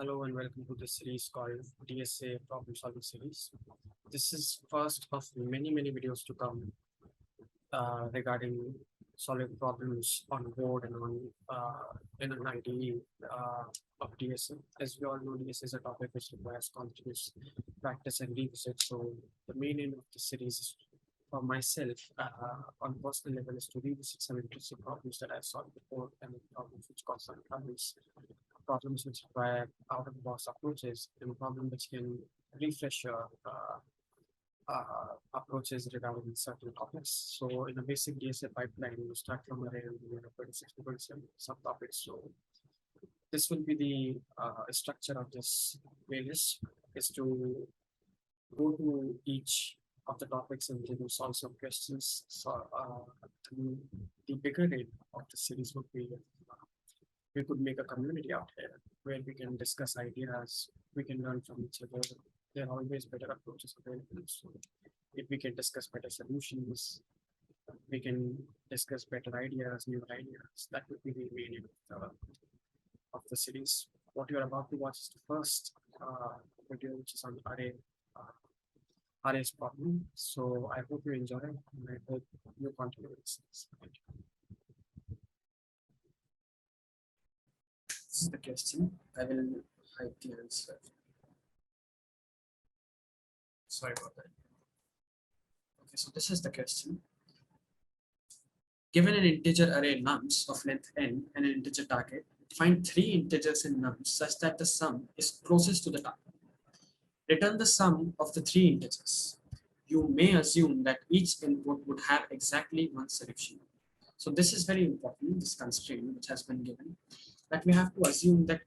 Hello and welcome to this series called DSA Problem Solving Series. This is first of many videos to come regarding solving problems on board and on in an IDE of DSA. As we all know, DSA is a topic which requires continuous practice and revisit. So the main aim of the series is for myself on personal level is to revisit some interesting problems that I've solved before and problems which cause some problems which require out-of-the-box approaches, and problem which can refresh your approaches regarding certain topics. So in a basic DSA pipeline, you start from array and you have 26 to 27 subtopics. So this will be the structure of this playlist is to go to each of the topics and then solve some questions. So the bigger aim of the series would be we could make a community out here where we can discuss ideas, we can learn from each other. There are always better approaches available. So if we can discuss better solutions, we can discuss better ideas, new ideas. That would be the main aim of the series. What you're about to watch is the first video, which is on arrays problem. So I hope you enjoy it, and I hope you continue with this. Thank you. This is the question. I will hide the answer. Sorry about that. Okay, so this is the question. Given an integer array nums of length n and an integer target, find three integers in nums such that the sum is closest to the target. Return the sum of the three integers. You may assume that each input would have exactly one solution. So this is very important, this constraint which has been given, that we have to assume that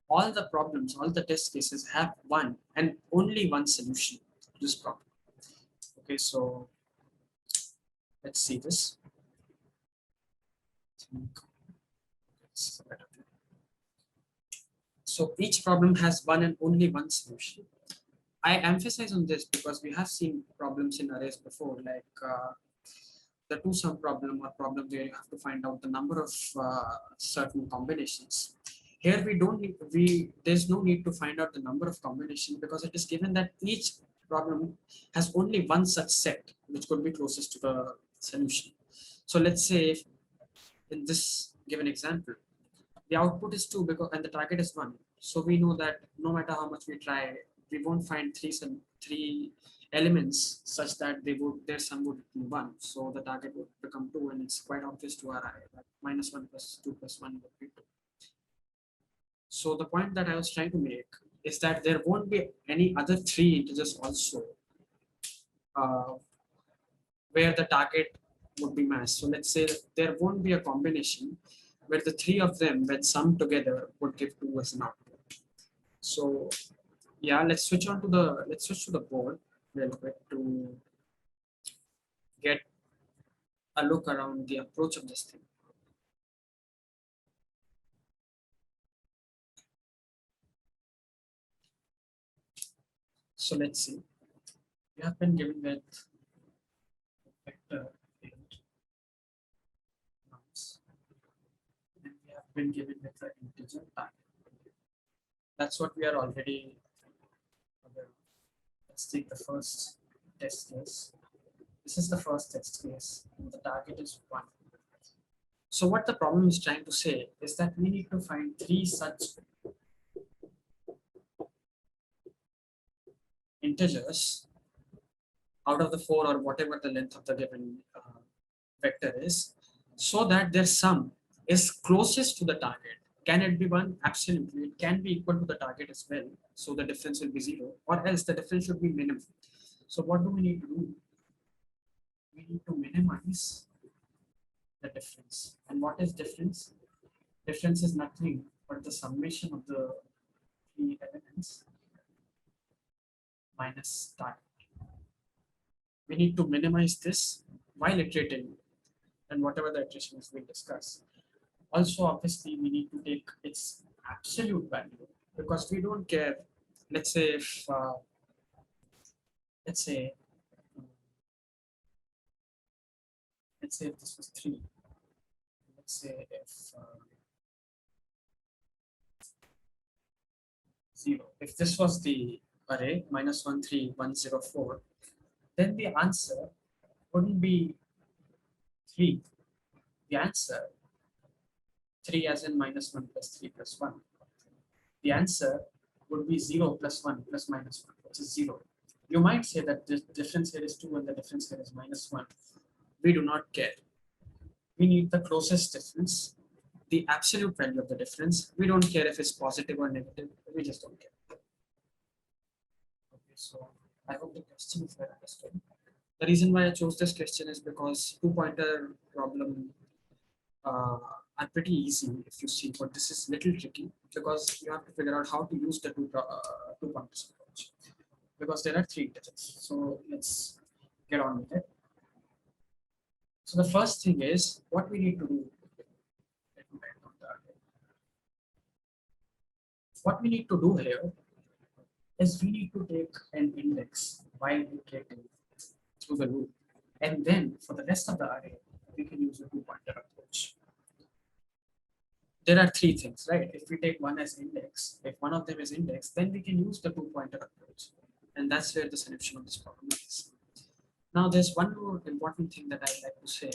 all the problems, all the test cases have one and only one solution to this problem. Okay, so let's see this. So each problem has one and only one solution. I emphasize on this because we have seen problems in arrays before, like the two-sum problem or problem where you have to find out the number of certain combinations. Here we don't need, there's no need to find out the number of combinations because it is given that each problem has only one such set which could be closest to the solution. So let's say if in this given example, the output is 2 because and the target is 1. So we know that no matter how much we try, we won't find three elements such that their sum would be 1. So the target would become 2, and it's quite obvious to our eye that -1 plus 2 plus 1 would be 2. So the point that I was trying to make is that there won't be any other three integers also where the target would be matched. So let's say there won't be a combination where the three of them when summed together would give 2 as an output. So yeah, let's switch to the board real quick to get a look around the approach of this thing. So let's see. We have been given with vector 8 nums, and we have been given with the integer target. That's what we are already aware of. Let's take the first test case. This is the first test case, and the target is 1. So what the problem is trying to say is that we need to find three such integers out of the 4 or whatever the length of the given vector is, so that their sum is closest to the target. Can it be 1? Absolutely. It can be equal to the target as well. So the difference will be 0, or else the difference should be minimum. So what do we need to do? We need to minimize the difference. And what is difference? Difference is nothing but the summation of the three elements minus target. We need to minimize this while iterating, and whatever the iterations we'll discuss. Also, obviously, we need to take its absolute value because we don't care. Let's say if let's say if this was 3. Let's say if 0. If this was the array -1 3 1 0 4, then the answer wouldn't be 3. The answer 3 as in -1 plus 3 plus 1. The answer would be 0 plus 1 plus -1, which is 0. You might say that the difference here is 2 and the difference here is -1. We do not care. We need the closest difference, the absolute value of the difference. We don't care if it's positive or negative. We just don't care. Okay, so I hope the question is well understood. The reason why I chose this question is because two-pointer problem are pretty easy if you see, but this is little tricky because you have to figure out how to use the two pointers approach, because there are 3 digits. So let's get on with it. So the first thing is what we need to do. Let me write down that. What we need to do here is we need to take an index while iterating through the loop, and then for the rest of the array, we can use a two-pointer approach. There are 3 things, right? If we take one as index, if one of them is index, then we can use the two-pointer approach, and that's where the solution of this problem is. Now, there's one more important thing that I'd like to say.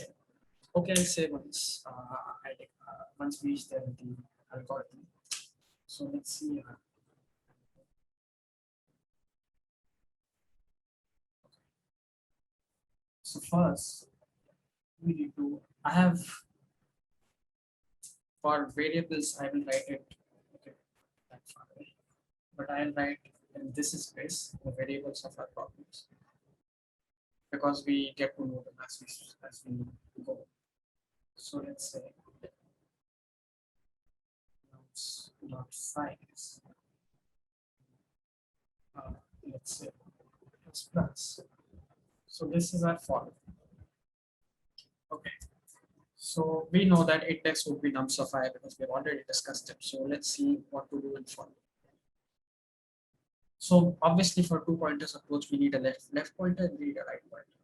Okay, I'll say once once we reach there with the algorithm. So let's see. So first, we need to. I have for variables. I will write it. Okay, that far away. But I'll write in this space the variables of our problems, because we get to know them as we go. So let's say dot size. Let's say plus. So this is our for. Okay. So we know that index would be nums of I because we've already discussed it. So let's see what to do in for. So obviously for two pointers approach, we need a left pointer and we need a right pointer.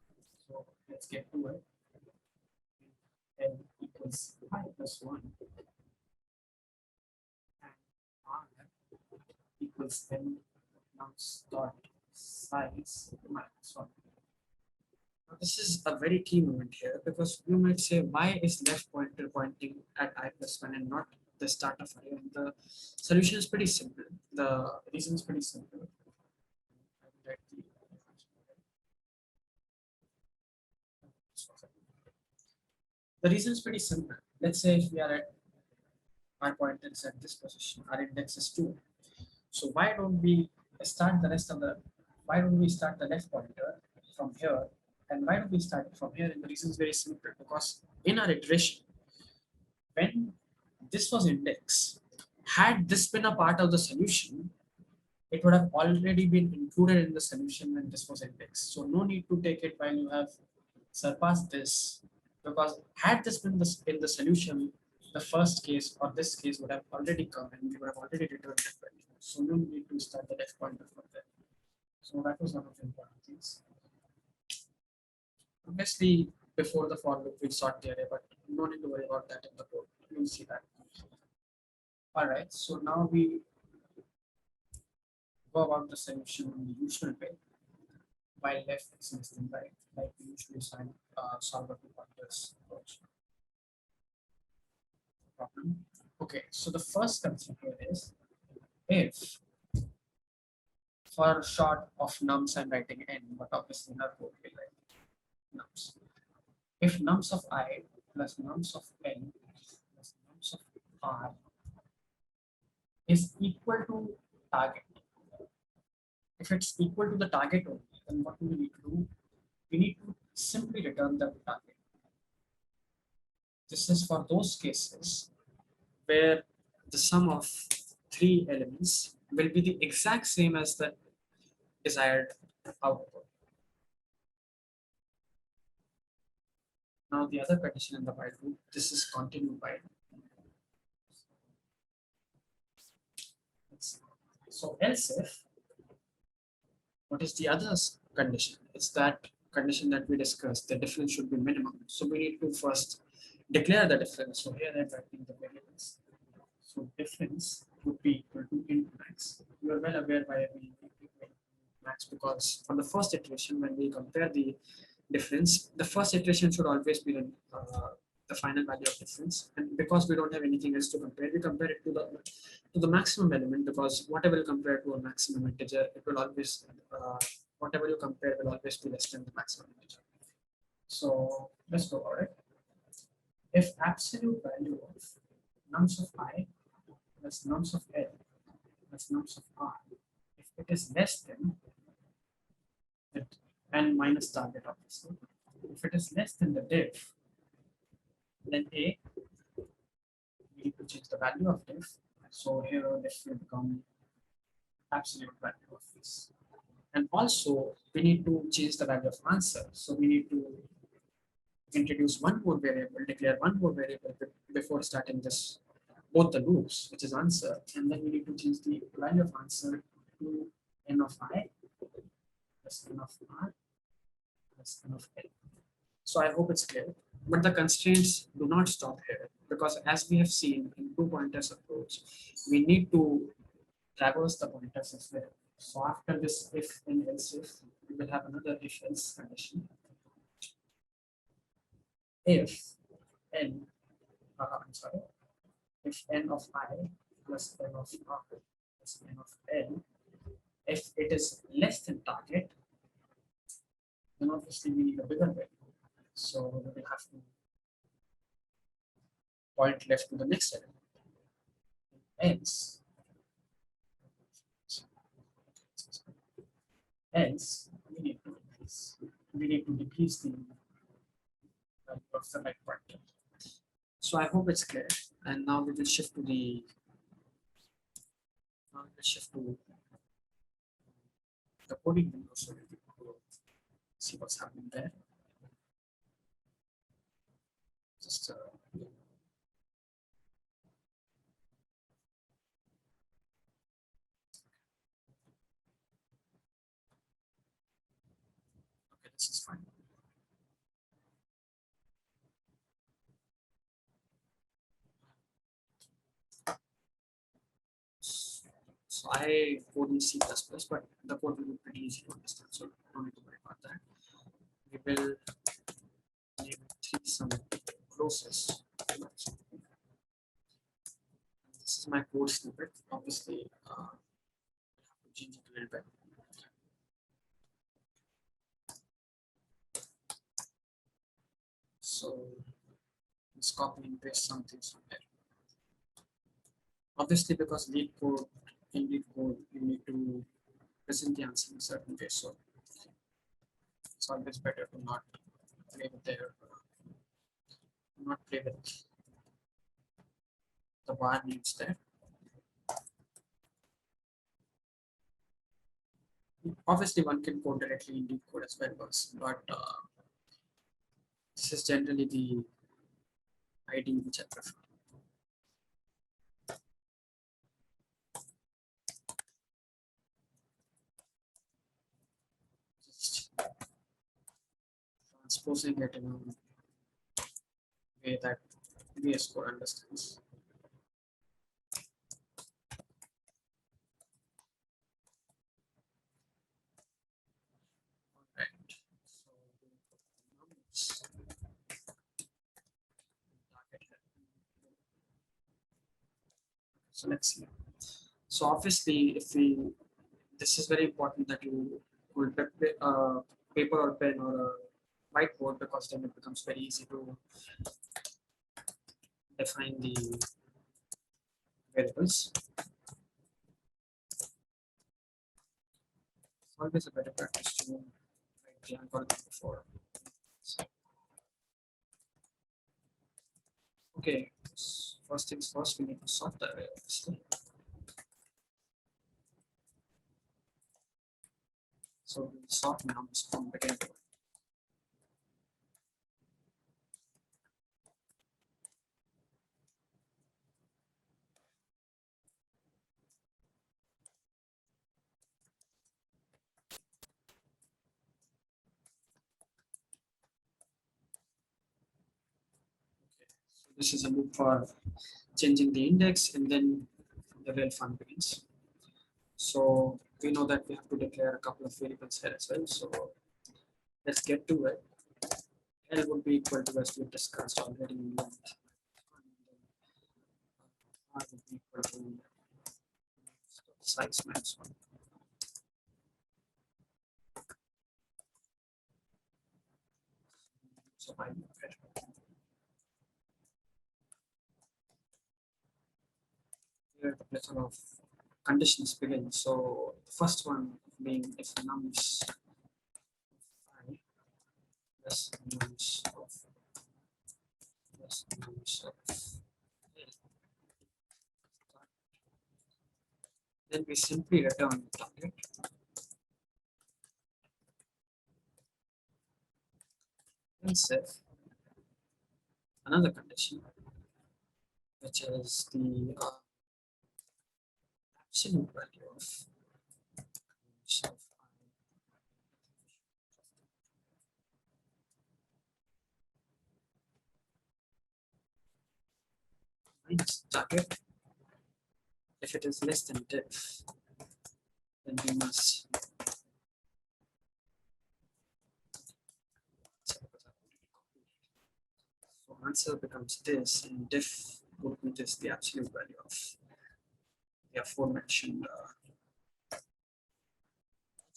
So let's get to it. N equals I plus 1 and R equals N nums dot size minus 1. Now this is a very key moment here, because you might say, why is left pointer pointing at I plus 1 and not the start of array? And the solution is pretty simple. The reason is pretty simple. The reason is pretty simple. Let's say if we are at our pointer is at this position, our index is 2. So why don't we start the rest of the, why don't we start the left pointer from here, and why don't we start it from here? And the reason is very simple, because in our iteration, when this was index, had this been a part of the solution, it would have already been included in the solution when this was index. So no need to take it while you have surpassed this, because had this been in the solution, the first case or this case would have already come and we would have already returned it value. So no need to start the left pointer from there. So that was one of the important things. Obviously, before the for loop, we sort the array, but no need to worry about that in the code. You'll see that. All right. So now we go about the solution in the usual way, while left is less than right, like we usually solve a two pointers approach problem. Okay. So the first concept here is, if for short of nums I'm writing n, but obviously in our code we write nums. If nums of I plus nums of n plus nums of r is equal to target, if it's equal to the target only, then what do we need to do? We need to simply return the target. This is for those cases where the sum of 3 elements will be the exact same as the desired output. Now the other condition in the while loop, this is continued while. So else if, what is the other condition? It's that condition that we discussed, the difference should be minimum. So we need to first declare the difference. So here I'm writing the variables. So difference would be equal to int max. You are well aware why we max, because for the first iteration, when we compare the difference, the first iteration should always be the final value of difference. And because we don't have anything else to compare, we compare it to the maximum element, because whatever you compare to a maximum integer, it will always whatever you compare will always be less than the maximum integer. So let's go about it. If absolute value of nums of I plus nums of L plus nums of R, if it is less than it, and minus target obviously, if it is less than the diff, then A, we need to change the value of diff. So here this will become absolute value of this. And also we need to change the value of answer. So we need to introduce one more variable, declare one more variable before starting this both the loops, which is answer, and then we need to change the value of answer to n of I plus n of R plus n of L. So I hope it's clear. But the constraints do not stop here, because as we have seen in two pointers approach, we need to traverse the pointers as well. So after this if and else if, we will have another if else condition. If n, I'm sorry, if n of I plus n of R plus n of L, if it is less than target, then obviously we need a bigger value. So we will have to point left to the next element. Else, we need to decrease the value of the right pointer. So I hope it's clear. And now we will shift to the coding window, so we will see what's happening there. Just okay, this is fine. So I code in C++, but the code will be pretty easy to understand, so don't need to worry about that. We will name it some process. This is my code snippet. Obviously, I have to change it a little bit. So let's copy and paste some things from there. Obviously, because Leetcode, in Leetcode, you need to present the answer in a certain way. So it's always better to not play with the var names there. Obviously, one can code directly in Leetcode as well, but this is generally the ID which I prefer. Just transposing it in a way that VS Code understands. Alright, so let's see. So obviously, this is very important that you hold paper or pen or a whiteboard, because then it becomes very easy to define the variables. It's always a better practice to write the algorithm before. Okay, first things first, we need to sort the array, obviously. So we'll sort nums from beginning to end. This is a loop for changing the index, and then the real fun begins. So we know that we have to declare a couple of variables here as well. So let's get to it. L would be equal to, as we discussed already, length. R would be equal to size minus 1. So I here the plethora of conditions begin. So the first one being if nums I plus nums of L, then we simply return target. Else if another condition, which is the absolute value of minus target. If it is less than diff, then we must so answer becomes this, and diff would be this, the absolute value of the aforementioned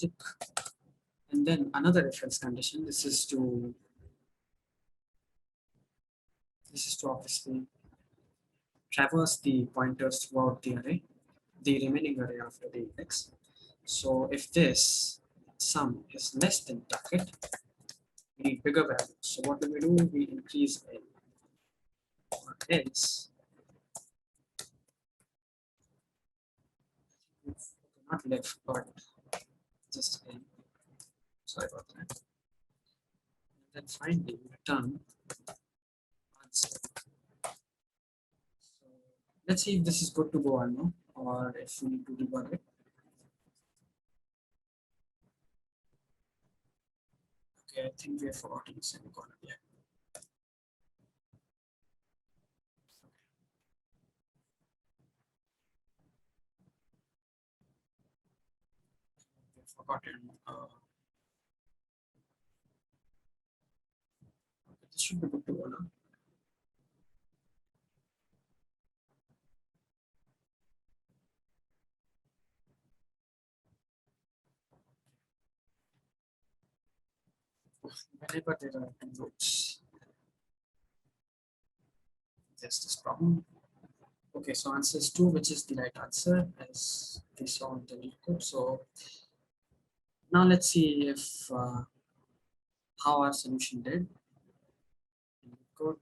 logic. And then another reference condition. This is to obviously traverse the pointers throughout the array, the remaining array after the index. So if this sum is less than target, we need bigger values. So what do? We increase L, or else not left, but just L. Sorry about that. And then finally return answer. So let's see if this is good to go or no, or if we need to debug it. Okay, I think we have forgotten the semicolon. Yeah. We've forgotten. This should be good to go now. Whenever there are two rows, there's this problem. Okay, so answer is 2, which is the right answer as we saw in the Leetcode. So now let's see if how our solution did in Leetcode.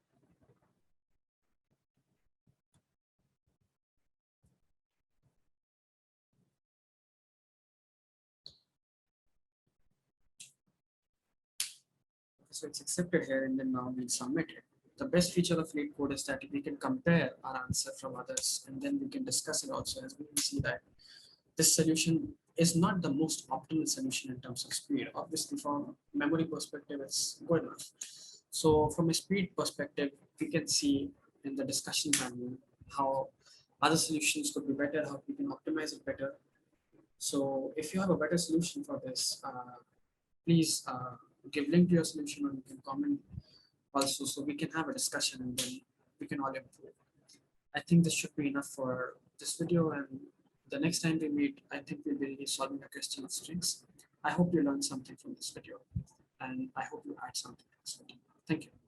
So it's accepted here, and then now we'll submit it. The best feature of Leetcode is that we can compare our answer from others, and then we can discuss it also, as we will see that this solution is not the most optimal solution in terms of speed. Obviously, from memory perspective, it's good enough. So from a speed perspective, we can see in the discussion panel how other solutions could be better, how we can optimize it better. So if you have a better solution for this, please give link to your solution, or you can comment also, so we can have a discussion and then we can all improve. I think this should be enough for this video, and the next time we meet, I think we'll be solving a question of strings. I hope you learned something from this video, and I hope you add something to this video. Thank you.